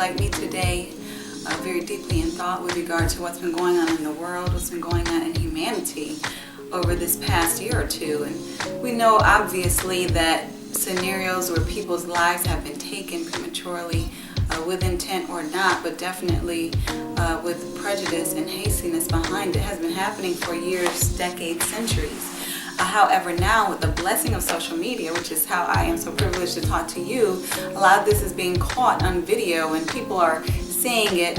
like me today, very deeply in thought with regard to what's been going on in the world, what's been going on in humanity over this past year or two. And we know obviously that scenarios where people's lives have been taken prematurely, with intent or not, but definitely with prejudice and hastiness behind it, has been happening for years, decades, centuries. However, now with the blessing of social media, which is how I am so privileged to talk to you, a lot of this is being caught on video and people are seeing it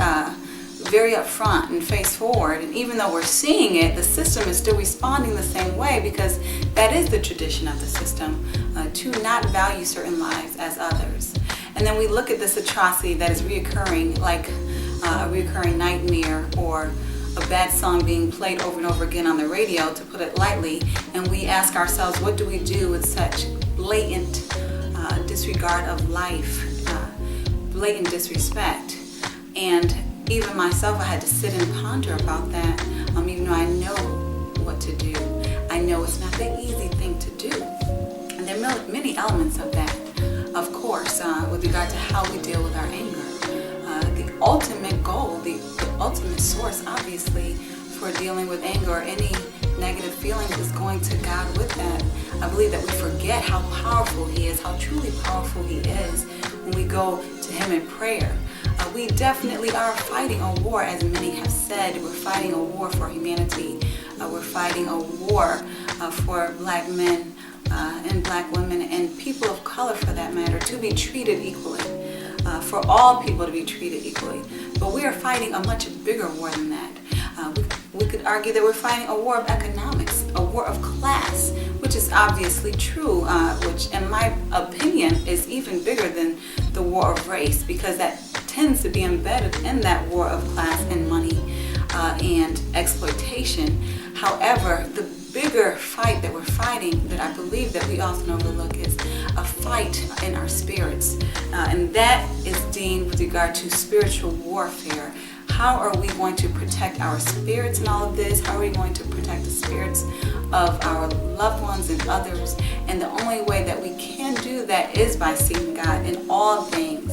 very upfront and face forward. And even though we're seeing it, the system is still responding the same way, because that is the tradition of the system, to not value certain lives as others. And then we look at this atrocity that is reoccurring, like a reoccurring nightmare or a bad song being played over and over again on the radio, to put it lightly, and we ask ourselves, what do we do with such blatant disregard of life, blatant disrespect? And even myself, I had to sit and ponder about that, even though I know what to do. I know it's not the easy thing to do. And there are many elements of that, of course, with regard to how we deal with our anger. The ultimate goal, the ultimate source, obviously, for dealing with anger or any negative feelings is going to God with that. I believe that we forget how powerful He is, how truly powerful He is, when we go to Him in prayer. We definitely are fighting a war, as many have said. We're fighting a war for humanity. We're fighting a war for black men and black women and people of color, for that matter, to be treated equally. For all people to be treated equally. But we are fighting a much bigger war than that. We could argue that we're fighting a war of economics, a war of class, which is obviously true, which in my opinion is even bigger than the war of race, because that tends to be embedded in that war of class and money and exploitation. However, the bigger fight that we're fighting, that I believe that we often overlook, is a fight in our spirits, and that is deemed with regard to spiritual warfare. How are we going to protect our spirits in all of this? How are we going to protect the spirits of our loved ones and others? And the only way that we can do that is by seeking God in all things.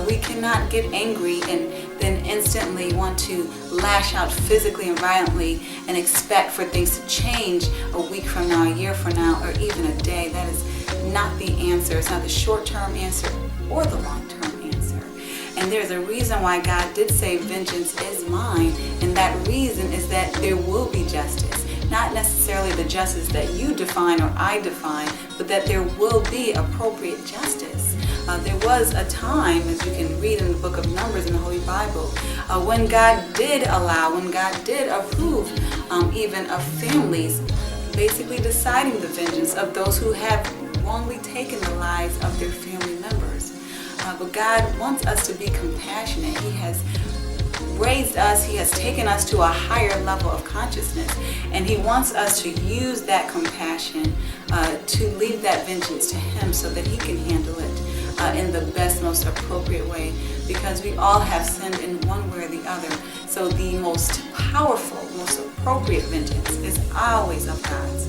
We cannot get angry and then instantly want to lash out physically and violently and expect for things to change a week from now, a year from now, or even a day. That is not the answer. It's not the short-term answer or the long-term answer. And there's a reason why God did say vengeance is mine, and that reason is that there will be justice. Not necessarily the justice that you define or I define, but that there will be appropriate justice. There was a time, as you can read in the book of Numbers in the Holy Bible, when God did allow, when God did approve even of families basically deciding the vengeance of those who have wrongly taken the lives of their family members. But God wants us to be compassionate. He has raised us, He has taken us to a higher level of consciousness, and He wants us to use that compassion to leave that vengeance to Him so that He can handle it in the best, most appropriate way, because we all have sinned in one way or the other. So the most powerful, most appropriate vengeance is always of God's.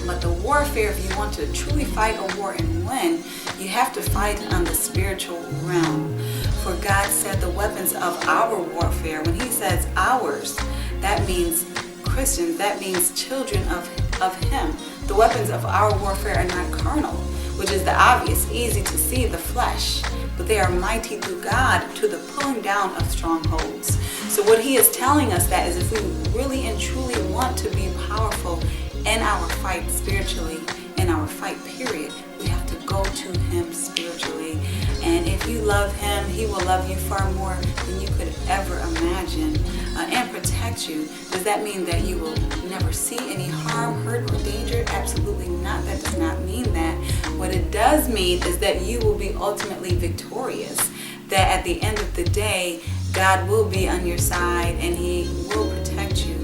But the warfare, if you want to truly fight a war and win, you have to fight on the spiritual realm. For God said the weapons of our warfare, when He says ours, that means Christians, that means children of Him. The weapons of our warfare are not carnal, which is the obvious, easy to see, the flesh, but they are mighty through God to the pulling down of strongholds. So what He is telling us that is, if we really and truly want to be powerful in our fight spiritually, in our fight period, we have to go to Him spiritually. And if you love Him, He will love you far more than you could ever imagine, and protect you. Does that mean that you will never see any harm, hurt, or danger? Absolutely not. That does not mean that. What it does mean is that you will be ultimately victorious. That at the end of the day, God will be on your side and He will protect you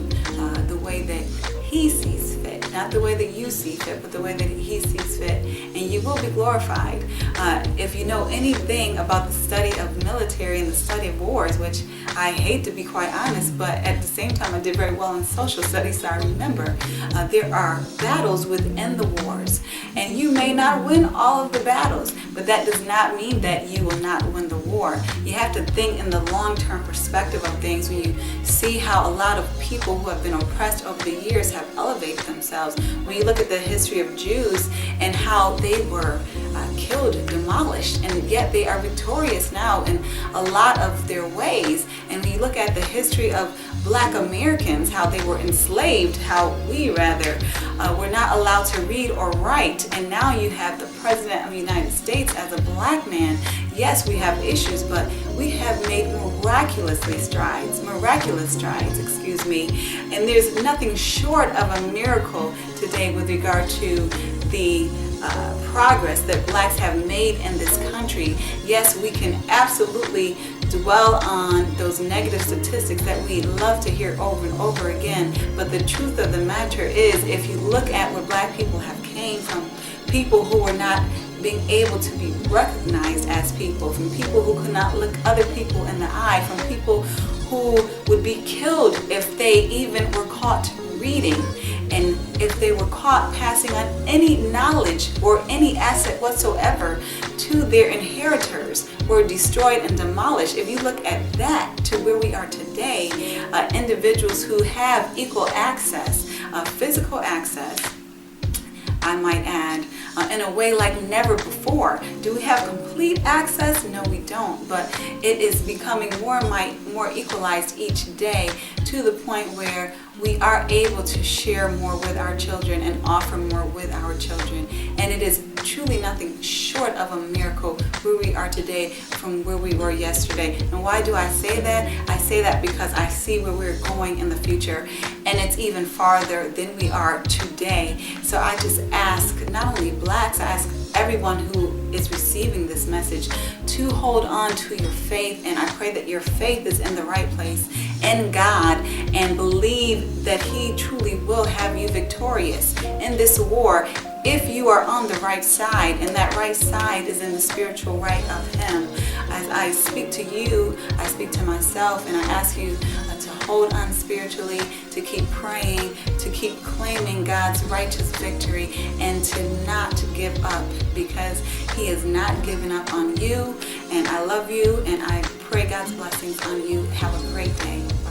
the way that He sees fit. not the way that you see fit, but the way that he sees fit, and you will be glorified. If you know anything about the study of military and the study of wars, which I hate to be quite honest, but at the same time I did very well in social studies, so I remember there are battles within the wars, and you may not win all of the battles, but that does not mean that you will not win the war. You have to think in the long-term perspective of things when you see how a lot of people who have been oppressed over the years have elevated themselves. When you look at the history of Jews and how they were killed, demolished, and yet they are victorious now in a lot of their ways. And when you look at the history of Black Americans, how they were enslaved, how we were not allowed to read or write, and now you have the President of the United States as a Black man. Yes, we have issues, but we have made miraculous strides, and there's nothing short of a miracle today with regard to the progress that Blacks have made in this country. Yes, we can absolutely dwell on those negative statistics that we love to hear over and over again, but the truth of the matter is, if you look at where Black people have came from, people who were not being able to be recognized as people, from people who could not look other people in the eye, from people who would be killed if they even were caught reading, and if they were caught passing on any knowledge or any asset whatsoever to their inheritors, were destroyed and demolished. If you look at that to where we are today, individuals who have equal access, physical access, I might add, in a way like never before. Do we have complete access? No, we don't, but it is becoming more equalized each day, to the point where we are able to share more with our children and offer more with our children. And it is truly nothing short of a miracle where we are today from where we were yesterday. And why do I say that? I say that because I see where we're going in the future, and it's even farther than we are today. So I just ask not only Blacks, I ask everyone who is receiving this message to hold on to your faith, and I pray that your faith is in the right place in God, and believe that He truly will have you victorious in this war if you are on the right side, and that right side is in the spiritual right of Him. As I speak to you, I speak to myself, and I ask you to hold on spiritually, to keep praying, to keep claiming God's righteous victory, and to not give up, because He has not given up on you. And I love you, and I pray God's blessings on you. Have a great day. Bye.